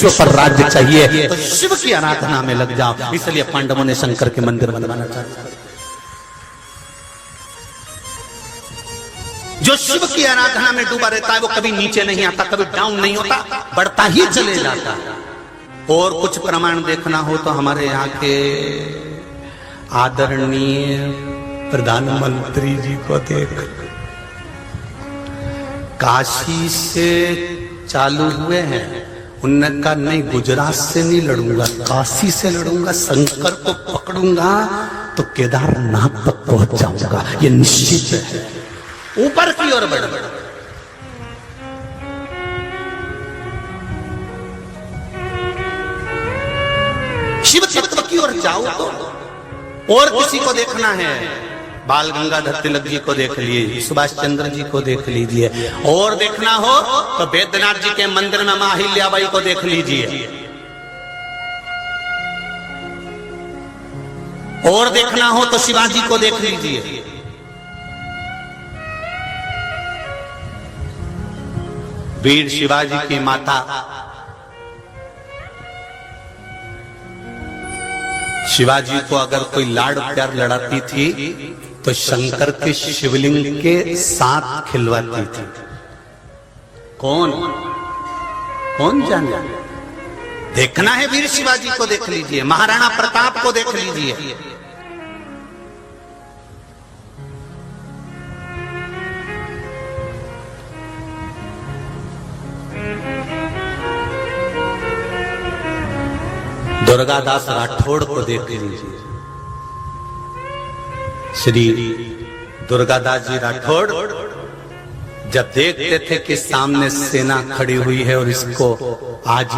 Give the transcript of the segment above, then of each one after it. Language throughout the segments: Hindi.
विश्व पर राज्य चाहिए तो शिव की आराधना में लग जाओ। इसलिए पांडवों ने शंकर के मंदिर बनवाना चाहा। जो शिव की आराधना में डूबा रहता है वो कभी नीचे नहीं आता, कभी डाउन नहीं होता, बढ़ता ही चले जाता है। और कुछ प्रमाण देखना हो तो हमारे यहाँ के आदरणीय प्रधानमंत्री जी को देख, काशी से चालू हुए हैं, उन्होंने कहा नहीं गुजरात से नहीं लड़ूंगा, काशी से लड़ूंगा, शंकर को पकड़ूंगा तो केदारनाथ तक पहुंच जाऊंगा, ये निश्चित है। ऊपर की ओर बढ़ शिव तत्व की ओर जाओ तो। और किसी को देखना है, बाल गंगाधर तिलक जी को देख लीजिए, सुभाष चंद्र जी को देख लीजिए। और देखना हो तो बैद्यनाथ जी के मंदिर में मां अहिल्याबाई को देख लीजिए। और देखना हो तो शिवाजी को देख लीजिए। वीर शिवाजी की माता शिवाजी को अगर कोई लाड प्यार लड़ाती थी तो शंकर के शिवलिंग के साथ खिलवाती थी। कौन कौन जाने? देखना है वीर शिवाजी को देख लीजिए, महाराणा प्रताप को देख लीजिए। दुर्गादास राठौड़ को देख लीजिए। श्री दुर्गादास जी राठौड़ जब देखते थे कि सामने सेना खड़ी हुई है और इसको आज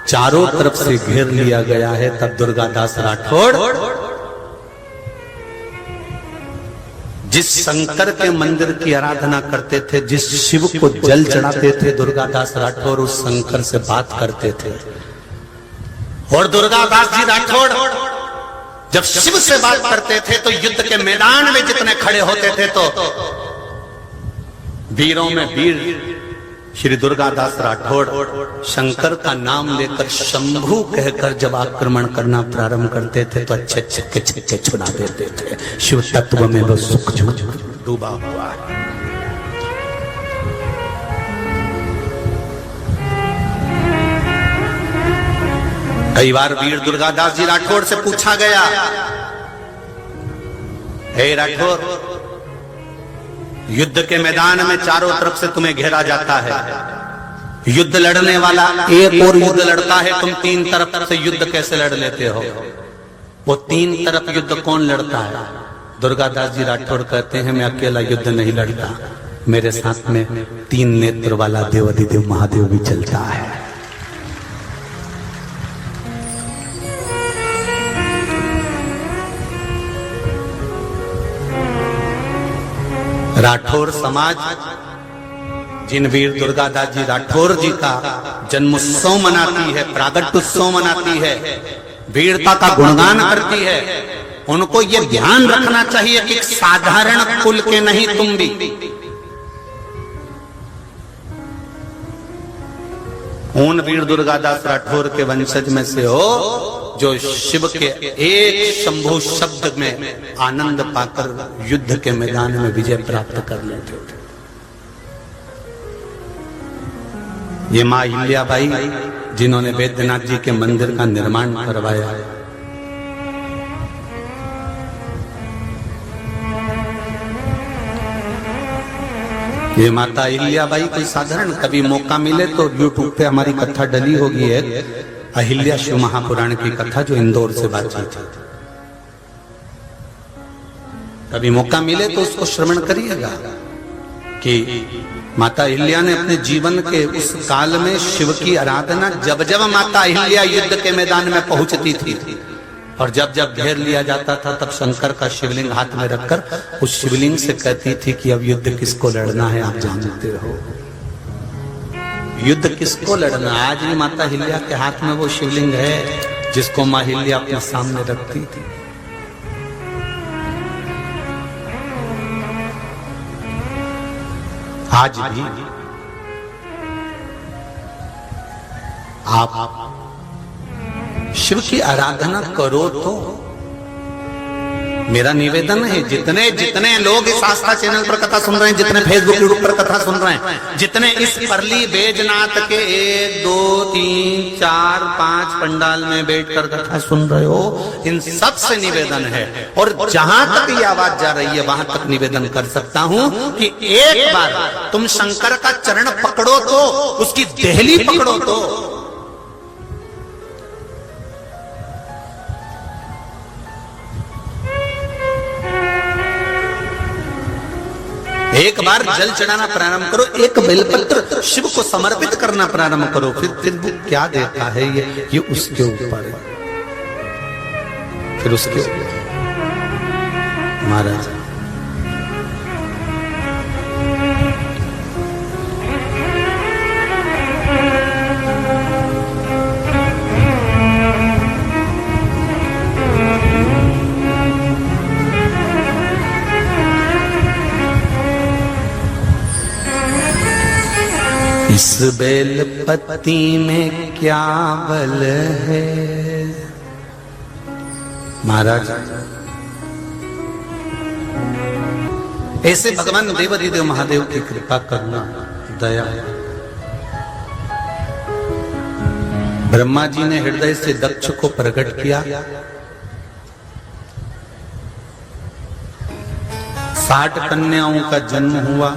चारों तरफ से घेर लिया गया है, तब दुर्गादास राठौड़ जिस शंकर के मंदिर की आराधना करते थे, जिस शिव को जल चढ़ाते थे, दुर्गादास राठौड़ उस शंकर से बात करते थे। और दुर्गादास जी राठौड़ जब शिव से बात करते थे तो युद्ध के मैदान में जितने खड़े होते थे तो वीरों में वीर श्री दुर्गादास राठौड़ शंकर का नाम लेकर शंभू कहकर जब आक्रमण करना प्रारंभ करते थे तो अच्छे छक्के छक्के छुड़ा देते थे। शिव तत्व में वो सुख डूबा हुआ है। कई बार वीर दुर्गादास जी राठौड़ से पूछा गया, हे राठौड़, युद्ध के मैदान में चारों तरफ से तुम्हें घेरा जाता है, युद्ध लड़ने वाला एक और युद्ध लड़ता है, तुम तीन तरफ से युद्ध कैसे लड़ लेते हो? वो तीन तरफ युद्ध कौन लड़ता है? दुर्गादास जी राठौड़ कहते हैं, मैं अकेला युद्ध नहीं लड़ता, मेरे साथ में तीन नेत्र वाला देवाधिदेव महादेव भी चलता है। राठौर समाज जिन वीर दुर्गादास जी राठौर जी का जन्मोत्सव मनाती है, प्रागट्योत्सव मनाती है, वीरता का गुणगान करती है, उनको ये ध्यान रखना चाहिए कि साधारण कुल के नहीं तुम भी उन वीर दुर्गादास राठौर के वंशज में से हो जो शिव के एक शंभु शब्द में आनंद पाकर युद्ध के मैदान में विजय प्राप्त कर लेते थे। ये मां अहिल्याबाई जिन्होंने बैद्यनाथ जी के मंदिर का निर्माण करवाया, ये माता अहिल्याबाई कोई साधारण, कभी मौका मिले तो यूट्यूब पे हमारी कथा डली होगी है, अहिल्या शिव महापुराण की कथा जो इंदौर से बातचीत थी। कभी मौका मिले तो उसको श्रवण करिएगा कि माता अहिल्या ने अपने जीवन के उस काल में शिव की आराधना, जब जब माता अहिल्या युद्ध के मैदान में पहुंचती थी और जब जब घेर लिया जाता था तब शंकर का शिवलिंग हाथ में रखकर उस शिवलिंग से कहती थी कि अब युद्ध किसको लड़ना है, आप जानते हो युद्ध किसको लड़ना। आज भी माता अहिल्या के हाथ में वो शिवलिंग है जिसको मां अहिल्या अपने सामने रखती थी। आज भी आप शिव की आराधना करो। तो मेरा निवेदन है, जितने जितने लोग इस आस्था चैनल पर कथा सुन रहे हैं, जितने फेसबुक यूट्यूब पर कथा सुन रहे हैं, जितने इस परली बैजनाथ के 1 2 3 4 5 पंडाल में बैठकर कथा सुन रहे हो, इन सब से निवेदन है, और जहां तक ये आवाज जा रही है वहां तक निवेदन कर सकता हूं कि एक बार तुम शंकर का चरण पकड़ो, तो उसकी देहली पकड़ो, तो एक बार जल चढ़ाना प्रारंभ करो, एक बेलपत्र शिव को समर्पित करना प्रारंभ करो, फिर वो क्या देता है ये उसके ऊपर है। फिर उसके ऊपर महाराज इस बेल पत्ती में क्या बल है महाराज। ऐसे भगवान देवाधिदेव महादेव की कृपा करना, दया। ब्रह्मा जी ने हृदय से दक्ष को प्रकट किया, 60 कन्याओं का जन्म हुआ,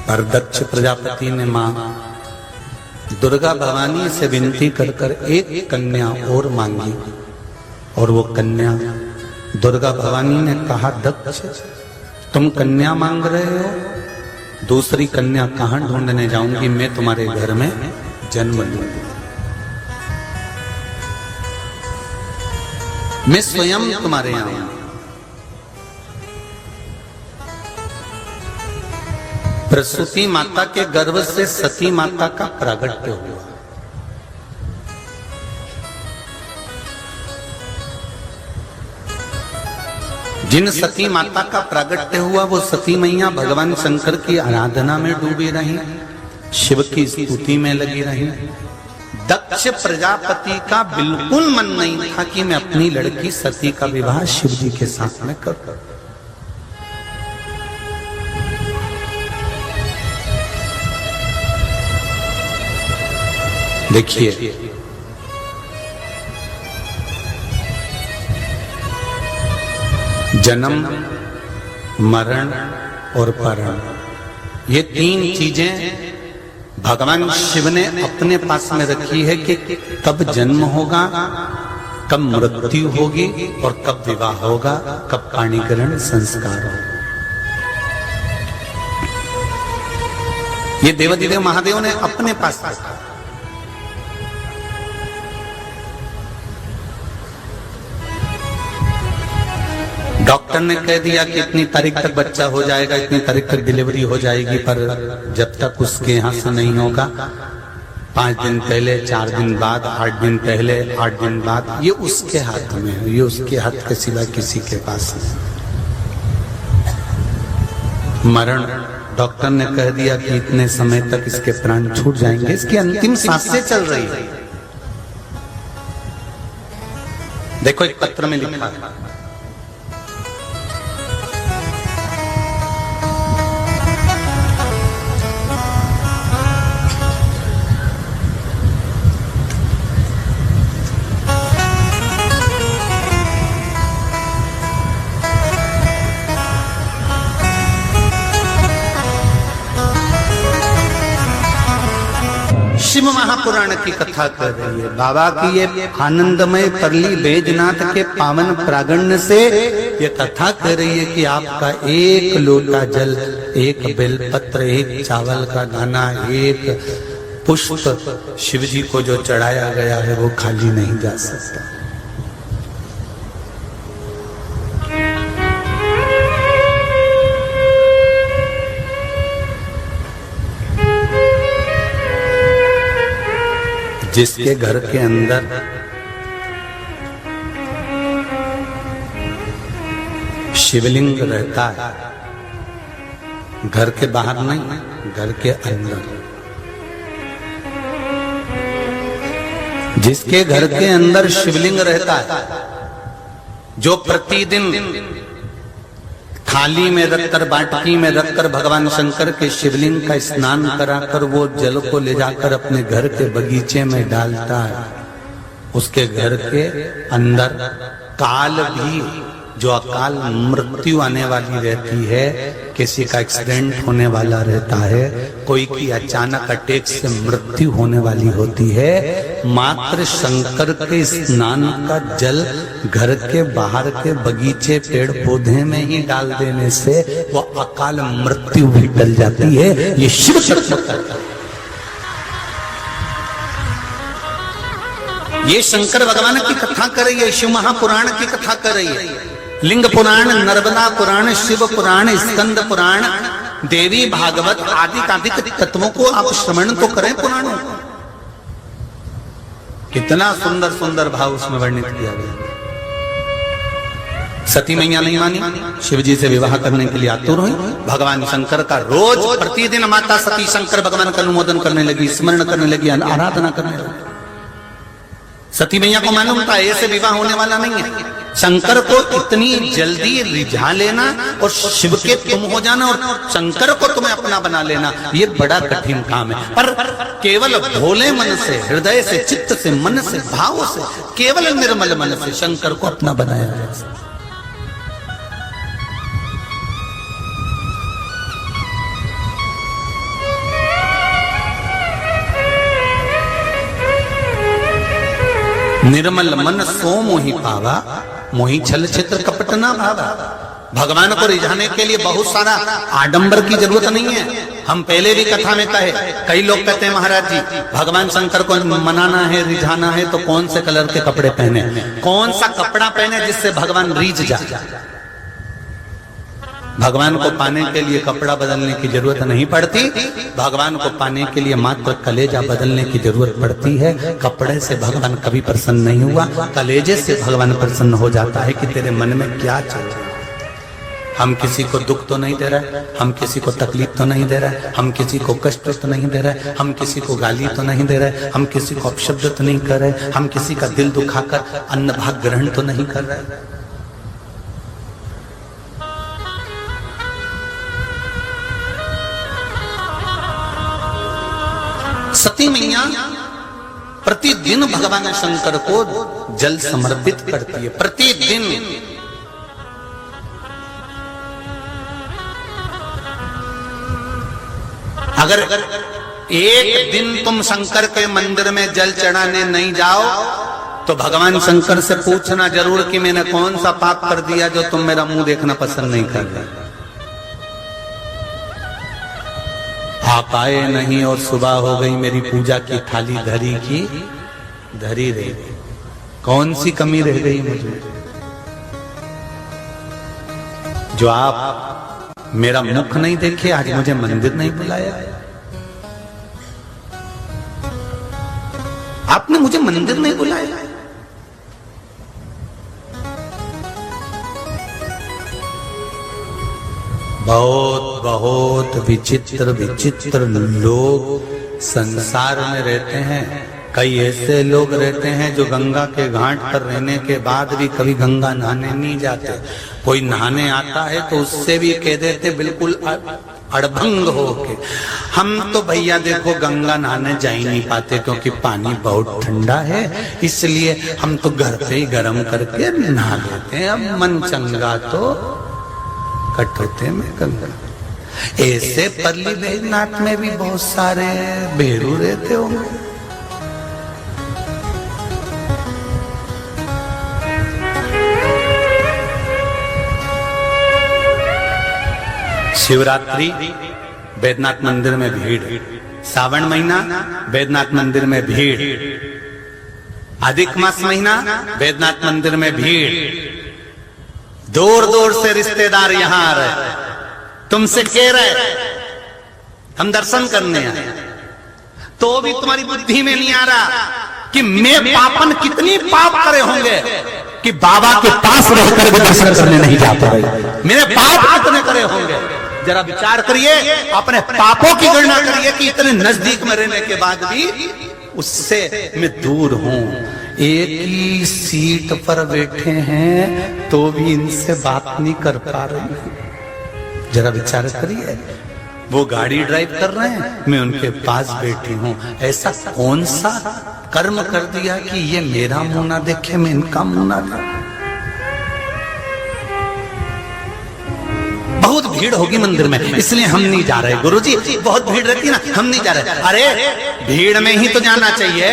पर दक्ष प्रजापति ने मां दुर्गा भवानी से विनती कर एक कन्या और मांगी, और वो कन्या दुर्गा भवानी ने कहा, दक्ष तुम कन्या मांग रहे हो, दूसरी कन्या कहां ढूंढने जाऊंगी, मैं तुम्हारे घर में जन्म लूंगी, मैं स्वयं तुम्हारे यहां। प्रसूति माता के गर्भ से सती माता का प्रागट्य हुआ। जिन सती माता का प्रागट्य हुआ वो सती मैया भगवान शंकर की आराधना में डूबी रही, शिव की स्तुति में लगी रही। दक्ष प्रजापति का बिल्कुल मन नहीं था कि मैं अपनी लड़की सती का विवाह शिव जी के साथ में करूं। देखिए, जन्म, मरण और परण, ये 3 चीजें भगवान शिव ने अपने पास में रखी है कि कब जन्म होगा, कब मृत्यु होगी और कब विवाह होगा, कब पाणिग्रहण संस्कार होगा। ये देवाधिदेव महादेव ने अपने पास रखा। डॉक्टर ने कह दिया कि इतनी तारीख तक बच्चा हो जाएगा, इतनी तारीख तक डिलीवरी हो जाएगी, पर जब तक उसके यहां से नहीं होगा, 5 दिन पहले, 4 दिन बाद, 8 दिन पहले, 8 दिन बाद, ये उसके हाथ में है, ये उसके हाथ के सिवा किसी के पास नहीं। मरण, डॉक्टर ने कह दिया कि इतने समय तक इसके प्राण छूट जाएंगे, इसकी अंतिम सांसें चल रही है। देखो एक पत्र में लिखा है, शिव महापुराण की कथा कर रही है। बाबा की ये आनंदमय परली बैजनाथ के पावन प्रागण्य से ये कथा कर रही है कि आपका एक लोटा जल, एक बेलपत्र, एक चावल का दाना, एक पुष्प शिव जी को जो चढ़ाया गया है वो खाली नहीं जा सकता। जिसके घर के अंदर शिवलिंग रहता है, घर के बाहर नहीं, घर के अंदर, जिसके घर के अंदर शिवलिंग रहता है, जो प्रतिदिन थाली में रखकर, बाटकी में रखकर भगवान शंकर के शिवलिंग का स्नान कराकर वो जल को ले जाकर अपने घर के बगीचे में डालता है, उसके घर के अंदर काल भी, जो अकाल मृत्यु आने वाली रहती है, किसी का एक्सीडेंट होने वाला रहता है, कोई की अचानक अटैक से मृत्यु होने वाली होती है, मात्र शंकर के स्नान का जल घर के बाहर के बगीचे पेड़ पौधे में ही डाल देने से वो अकाल मृत्यु भी टल जाती है। ये शिव तत्व, ये शंकर भगवान की कथा कर रही है, शिव महापुराण की कथा कर रही है। लिंग पुराण, नर्मदा पुराण, शिव पुराण, स्कंद पुराण, देवी भागवत आदि आदि तत्वों को आप श्रवण तो करें पुराणों को। कितना सुंदर सुंदर भाव उसमें वर्णित किया गया। सती मैया नहीं मानी, शिव जी से विवाह करने के लिए आतुर हुई। भगवान शंकर का रोज प्रतिदिन माता सती शंकर भगवान का अनुमोदन करने लगी, स्मरण करने लगी, आराधना करने लगी। सती मैया को मालूम था ऐसे विवाह होने वाला नहीं है। शंकर को इतनी जल्दी रिझा लेना और शिव के तुम हो जाना और शंकर को तुम्हें अपना बना लेना, ये बड़ा कठिन काम है। पर केवल भोले मन से, हृदय से, चित्त से, मन से, भाव से, केवल निर्मल मन से शंकर को अपना बनाया जाए। निर्मल मन सो मोहि पावा, मोहि छल छित्र कपट ना भावा। भगवान को रिझाने के लिए बहुत सारा आडंबर की जरूरत नहीं है। हम पहले भी कथा में कहे, कई लोग कहते हैं महाराज जी भगवान शंकर को मनाना है, रिझाना है तो कौन से कलर के कपड़े पहने, कौन सा कपड़ा पहने जिससे भगवान रीझ जाए। भगवान को पाने के लिए कपड़ा बदलने की जरूरत नहीं पड़ती, भगवान को पाने के लिए मात्र कलेजा बदलने की जरूरत पड़ती है। कपड़े से भगवान कभी प्रसन्न नहीं हुआ, कलेजे से भगवान प्रसन्न हो जाता है कि तेरे मन में क्या चल रहा है। हम किसी को दुख तो नहीं दे रहे, हम किसी को तकलीफ तो नहीं दे रहे, हम किसी को कष्ट तो नहीं दे रहे, हम किसी को गाली तो नहीं दे रहे, हम किसी को अपशब्द तो नहीं कर रहे, हम किसी का दिल दुखाकर अन्न भाग ग्रहण तो नहीं कर रहे। सती मैया प्रतिदिन भगवान शंकर को जल समर्पित करती है, प्रतिदिन। अगर एक दिन तुम शंकर के मंदिर में जल चढ़ाने नहीं जाओ तो भगवान शंकर से पूछना जरूर कि मैंने कौन सा पाप कर दिया जो तुम मेरा मुंह देखना पसंद नहीं कर रहे। आप आए नहीं और सुबह हो गई, मेरी पूजा की थाली धरी की धरी रह गई, कौन सी कमी रह गई मुझे जो आप मेरा मुख नहीं देखे, आज मुझे मंदिर नहीं बुलाया, आपने मुझे मंदिर नहीं बुलाया। बहुत बहुत विचित्र विचित्र लोग संसार में रहते हैं। कई ऐसे लोग रहते हैं जो गंगा के घाट पर रहने के बाद भी कभी गंगा नहाने नहीं जाते। कोई नहाने आता है तो उससे भी कह देते बिल्कुल अड़भंग होके, हम तो भैया देखो गंगा नहाने जा ही नहीं पाते क्योंकि पानी बहुत ठंडा है, इसलिए हम तो घर पे ही गर्म करके नहा लेते हैं। अब मन चंगा तो कटोते में गंगा। ऐसे परली बैजनाथ में भी बहुत सारे भेड़ू रहते होंगे। शिवरात्रि बैजनाथ मंदिर में भीड़, सावन महीना बैजनाथ मंदिर में भीड़, अधिक मास महीना बैजनाथ मंदिर में भीड़, दूर दूर से रिश्तेदार यहां आ रहे, तुमसे कह रहे हम दर्शन करने आए, तो भी तुम्हारी बुद्धि में नहीं आ रहा कि मैं पापन कितनी पाप करे होंगे कि बाबा के पास रहकर भी दर्शन करने नहीं जा पा रहे। मेरे पाप कितने करे होंगे, जरा विचार करिए, अपने पापों की गणना करिए कि इतने नजदीक में रहने के बाद भी उससे मैं दूर हूं। एक ही सीट पर बैठे हैं तो भी इनसे बात नहीं कर पा रही हूं। जरा विचार करिए, वो गाड़ी ड्राइव कर रहे हैं, मैं उनके पास बैठी हूं। ऐसा कौन सा कर्म कर दिया कि ये मेरा मुंह ना देखे, मैं इनका मुंह ना देखूं। बहुत भीड़ होगी मंदिर में, इसलिए हम नहीं जा रहे। गुरुजी बहुत भीड़ रहती ना, हम नहीं जा रहे। अरे भीड़ में ही तो जाना चाहिए।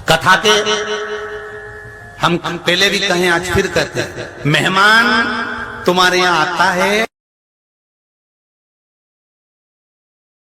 कथा के हम पहले भी कहें, आज फिर कहते हैं, मेहमान तुम्हारे यहां आता है